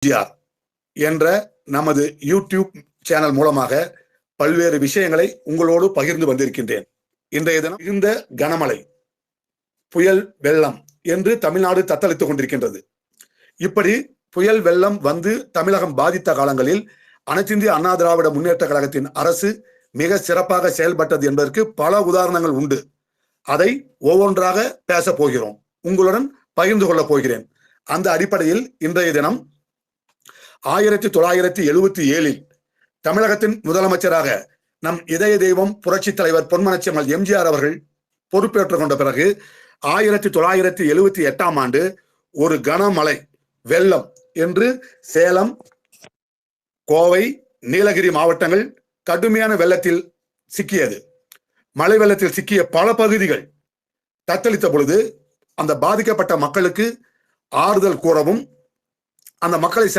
எம்ஜிஆர் என்ற நமது YouTube channel மூலமாக பல்வேறு விஷயங்களை உங்களோடு பகிர்ந்து வந்திருக்கின்றேன். இன்றைய தினம் மிகுந்த கனமழை, புயல், வெள்ளம் என்று தமிழ்நாடு தத்தளித்துக் கொண்டிருக்கின்றது. இப்படி புயல் வெள்ளம் வந்து தமிழகம் பாதித்த காலங்களில் அனைத்திந்திய அண்ணா திராவிட முன்னேற்ற கழகத்தின் அரசு மிக சிறப்பாக செயல்பட்டது என்பதற்கு பல உதாரணங்கள் உண்டு. அதை ஒவ்வொன்றாக பேச போகிறோம், உங்களுடன் பகிர்ந்து கொள்ளப் போகிறேன். அந்த அடிப்படையில் இன்றைய தினம் 1977 தமிழகத்தின் முதலமைச்சராக நம் இதய தெய்வம் புரட்சி தலைவர் பொன்மனச்செம்மல் எம்ஜிஆர் அவர்கள் பொறுப்பேற்றுக் கொண்ட பிறகு 1978 ஆண்டு ஒரு கனமழை வெள்ளம் என்று சேலம், கோவை, நீலகிரி மாவட்டங்கள் கடுமையான வெள்ளத்தில் சிக்கியது. மழை வெள்ளத்தில் சிக்கிய பல பகுதிகள் தத்தளித்த பொழுது அந்த பாதிக்கப்பட்ட மக்களுக்கு ஆறுதல் கூறவும் அந்த மக்களை